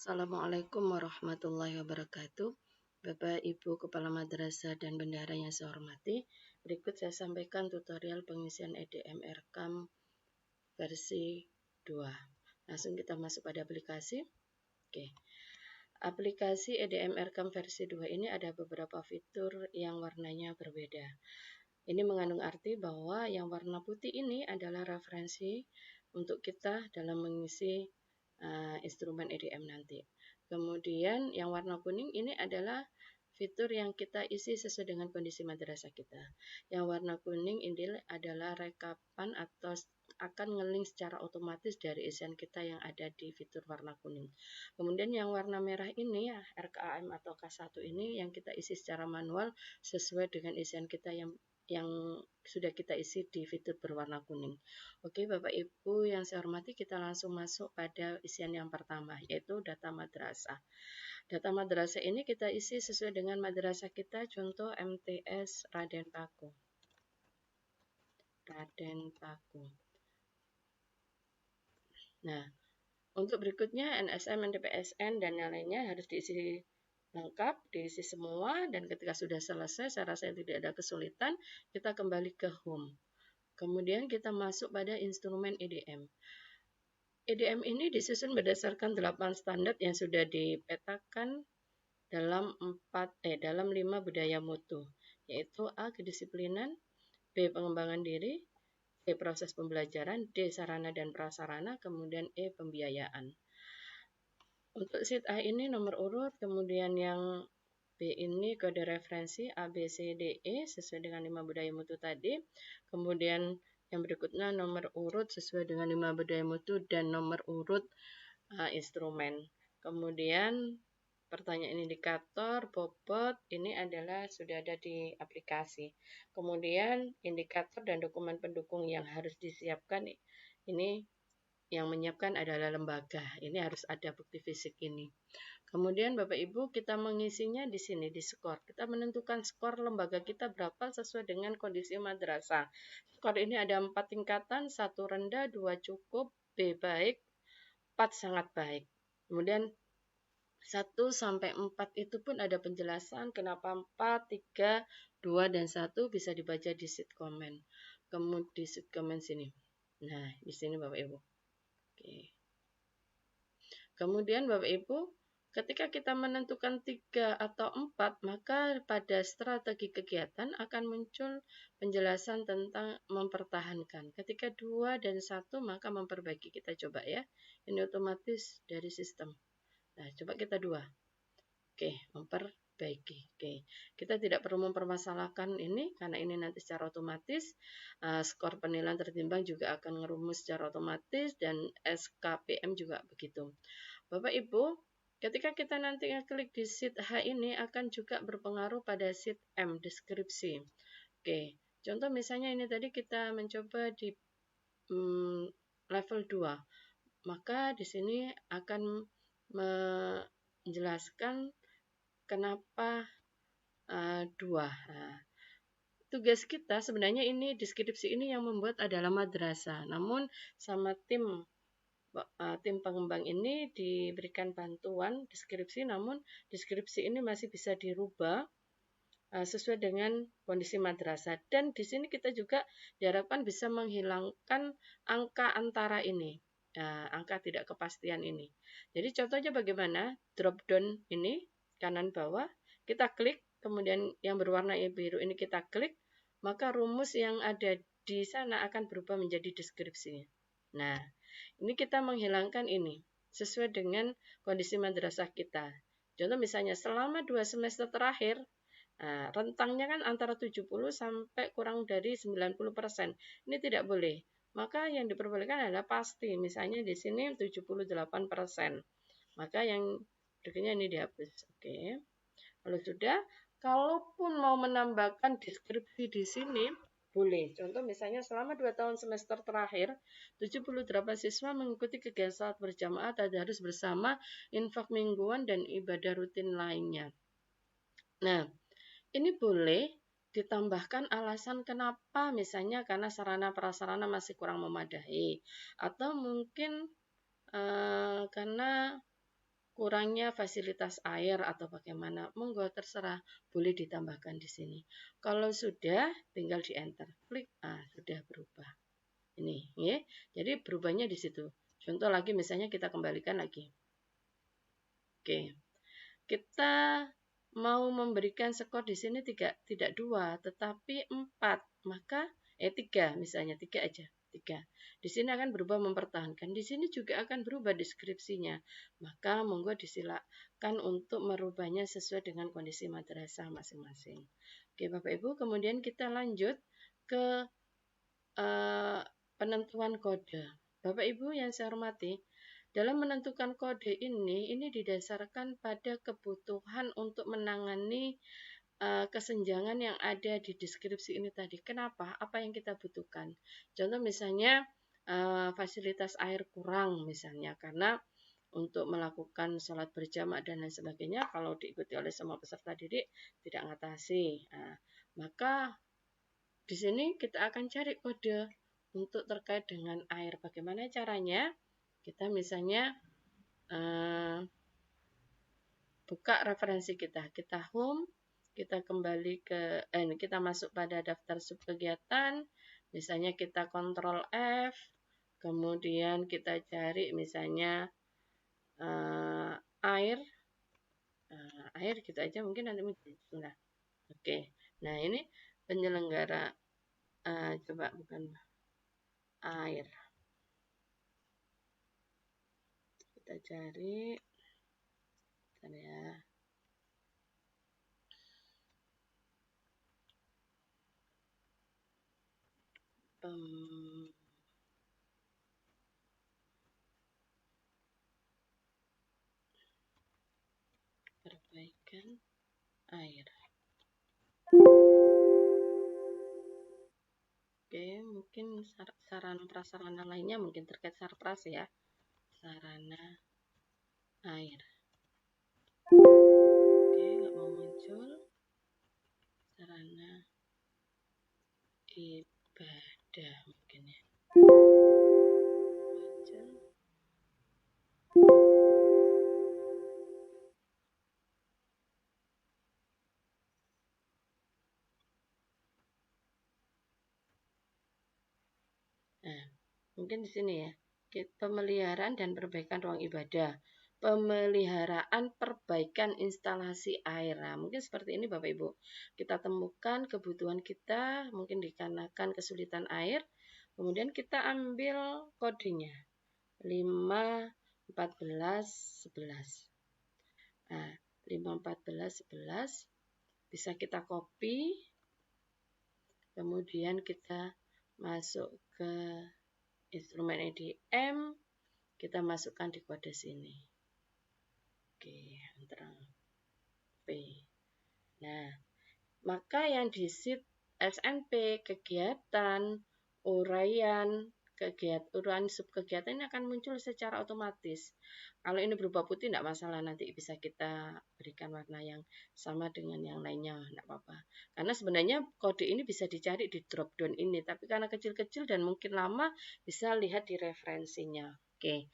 Assalamualaikum warahmatullahi wabarakatuh. Bapak, Ibu, Kepala Madrasah dan Bendahara yang saya hormati, berikut saya sampaikan tutorial pengisian EDM Erkam versi 2. Langsung kita masuk pada aplikasi. Oke. Aplikasi EDM Erkam versi 2 ini ada beberapa fitur yang warnanya berbeda. Ini mengandung arti bahwa yang warna putih ini adalah referensi untuk kita dalam mengisi instrumen EDM nanti. Kemudian yang warna kuning ini adalah fitur yang kita isi sesuai dengan kondisi madrasah kita. Yang warna kuning ini adalah rekapan atau akan nge-link secara otomatis dari isian kita yang ada di fitur warna kuning. Kemudian yang warna merah ini ya, RKAM atau K1 ini yang kita isi secara manual sesuai dengan isian kita yang sudah kita isi di fitur berwarna kuning. Oke, Bapak Ibu yang saya hormati, kita langsung masuk pada isian yang pertama, yaitu data madrasah. Data madrasah ini kita isi sesuai dengan madrasah kita, contoh MTS Raden Paku. Nah, untuk berikutnya NSM, NDPSN, dan yang lainnya harus diisi lengkap, diisi semua, dan ketika sudah selesai, saya rasa tidak ada kesulitan, kita kembali ke home. Kemudian kita masuk pada instrumen EDM. EDM ini disusun berdasarkan 8 standar yang sudah dipetakan dalam 5 budaya mutu, yaitu A. Kedisiplinan, B. Pengembangan diri, C. Proses pembelajaran, D. Sarana dan prasarana, kemudian E. Pembiayaan. Untuk sheet A ini nomor urut, kemudian yang B ini kode referensi A, B, C, D, E sesuai dengan 5 budaya mutu tadi. Kemudian yang berikutnya nomor urut sesuai dengan 5 budaya mutu dan nomor urut instrumen. Kemudian pertanyaan indikator, bobot, ini adalah sudah ada di aplikasi. Kemudian indikator dan dokumen pendukung yang harus disiapkan, ini yang menyiapkan adalah lembaga. Ini harus ada bukti fisik ini. Kemudian Bapak Ibu kita mengisinya di sini di skor. Kita menentukan skor lembaga kita berapa sesuai dengan kondisi madrasah. Skor ini ada 4 tingkatan, 1 rendah, 2 cukup, B baik, 4 sangat baik. Kemudian 1 sampai 4 itu pun ada penjelasan kenapa 4, 3, 2 dan 1 bisa dibaca di sheet comment. Kemudian di sheet comment sini. Nah, di sini Bapak Ibu. Oke. Kemudian Bapak Ibu, ketika kita menentukan 3 atau 4, maka pada strategi kegiatan akan muncul penjelasan tentang mempertahankan. Ketika 2 dan 1, maka memperbaiki. Kita coba ya. Ini otomatis dari sistem. Nah, coba kita 2. Oke, memperbaiki. Oke, kita tidak perlu mempermasalahkan ini karena ini nanti secara otomatis skor penilaian tertimbang juga akan ngerumus secara otomatis dan SKPM juga begitu. Bapak Ibu, ketika kita nanti ngeklik di sheet H ini akan juga berpengaruh pada sheet M, deskripsi. Oke, contoh misalnya ini tadi kita mencoba di level 2. Maka di sini akan menjelaskan kenapa 2. Nah, tugas kita sebenarnya ini deskripsi ini yang membuat adalah madrasah. Namun sama tim pengembang ini diberikan bantuan deskripsi, namun deskripsi ini masih bisa dirubah sesuai dengan kondisi madrasah. Dan di sini kita juga diharapkan bisa menghilangkan angka antara ini, angka tidak kepastian ini. Jadi contohnya bagaimana? Drop down ini kanan bawah, kita klik, kemudian yang berwarna biru ini kita klik, maka rumus yang ada di sana akan berubah menjadi deskripsinya. Nah, ini kita menghilangkan ini sesuai dengan kondisi madrasah kita. Contoh misalnya selama 2 semester terakhir, rentangnya kan antara 70 sampai kurang dari 90%. Ini tidak boleh. Maka yang diperbolehkan adalah pasti. Misalnya di sini 78%. Maka yang berikutnya ini dihapus. Oke. Kalau sudah, kalaupun mau menambahkan deskripsi di sini, boleh. Contoh misalnya selama 2 tahun semester terakhir, 78 siswa mengikuti kegiatan salat berjamaah, tadarus bersama, infak mingguan, dan ibadah rutin lainnya. Nah, ini boleh ditambahkan alasan kenapa, misalnya karena sarana prasarana masih kurang memadai, atau mungkin karena kurangnya fasilitas air atau bagaimana, monggo terserah, boleh ditambahkan di sini. Kalau sudah, tinggal di enter, klik, sudah berubah. Ini, ya. Jadi berubahnya di situ. Contoh lagi, misalnya kita kembalikan lagi. Oke, kita mau memberikan skor di sini tidak 2, tetapi 4, maka 3 misalnya, 3 aja. 3. Di sini akan berubah mempertahankan. Di sini juga akan berubah deskripsinya. Maka monggo disilakan untuk merubahnya sesuai dengan kondisi madrasah masing-masing. Oke, Bapak Ibu, kemudian kita lanjut ke penentuan kode. Bapak Ibu yang saya hormati, dalam menentukan kode ini didasarkan pada kebutuhan untuk menangani kesenjangan yang ada di deskripsi ini tadi. Kenapa? Apa yang kita butuhkan? Contoh misalnya fasilitas air kurang misalnya karena untuk melakukan sholat berjamaah dan lain sebagainya kalau diikuti oleh semua peserta didik tidak mengatasi. Maka di sini kita akan cari kode untuk terkait dengan air. Bagaimana caranya? Kita misalnya buka referensi kita home, kita kembali ke kita masuk pada daftar subkegiatan, misalnya kita kontrol F, kemudian kita cari misalnya air, air gitu aja mungkin nanti muncul. Nah, oke. Nah, ini penyelenggara coba bukan air. Kita cari bentar ya. Perbaikan air. Oke, mungkin sarana prasarana lainnya mungkin terkait sarpras ya. Sarana air. Oke, nggak mau muncul. Sarana ibadah mungkin ya. Muncul. Nah, mungkin di sini ya. Pemeliharaan dan perbaikan ruang ibadah. Pemeliharaan perbaikan instalasi air. Nah, mungkin seperti ini Bapak Ibu. Kita temukan kebutuhan kita, mungkin dikarenakan kesulitan air. Kemudian kita ambil kodenya. 5, 14, 11. Nah, 5, 14, 11 bisa kita copy. Kemudian kita masuk ke instrumen EDM, kita masukkan di kode sini. Oke, Ctrl V. Nah, maka yang di sheet SNP kegiatan, uraian subkegiatan ini akan muncul secara otomatis. Kalau ini berubah putih tidak masalah, nanti bisa kita berikan warna yang sama dengan yang lainnya, tidak apa-apa. Karena sebenarnya kode ini bisa dicari di drop down ini, tapi karena kecil-kecil dan mungkin lama, bisa lihat di referensinya. Oke.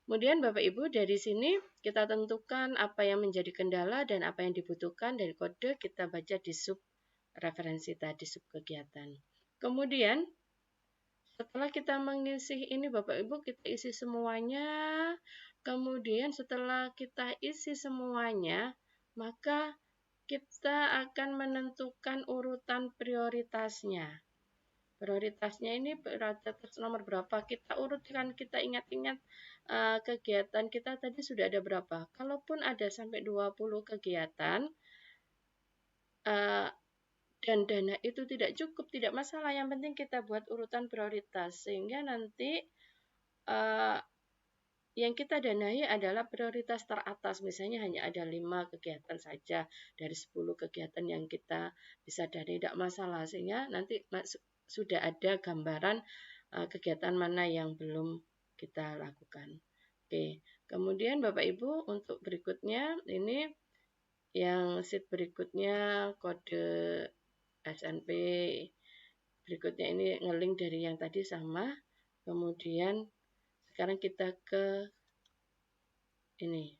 Kemudian Bapak Ibu dari sini kita tentukan apa yang menjadi kendala dan apa yang dibutuhkan dari kode kita baca di sub referensi tadi, sub kegiatan. Kemudian setelah kita mengisi ini Bapak Ibu, kita isi semuanya. Kemudian setelah kita isi semuanya, maka kita akan menentukan urutan prioritasnya. Prioritasnya ini prioritas nomor berapa? Kita urutkan, kita ingat-ingat kegiatan kita tadi sudah ada berapa. Kalaupun ada sampai 20 kegiatan, dan dana itu tidak cukup, tidak masalah. Yang penting kita buat urutan prioritas sehingga nanti yang kita danai adalah prioritas teratas. Misalnya hanya ada 5 kegiatan saja dari 10 kegiatan yang kita bisa danai, tidak masalah. Sehingga nanti sudah ada gambaran kegiatan mana yang belum kita lakukan. Oke, kemudian Bapak Ibu untuk berikutnya ini yang sheet berikutnya kode SNP. Berikutnya ini ngelink dari yang tadi sama. Kemudian sekarang kita ke ini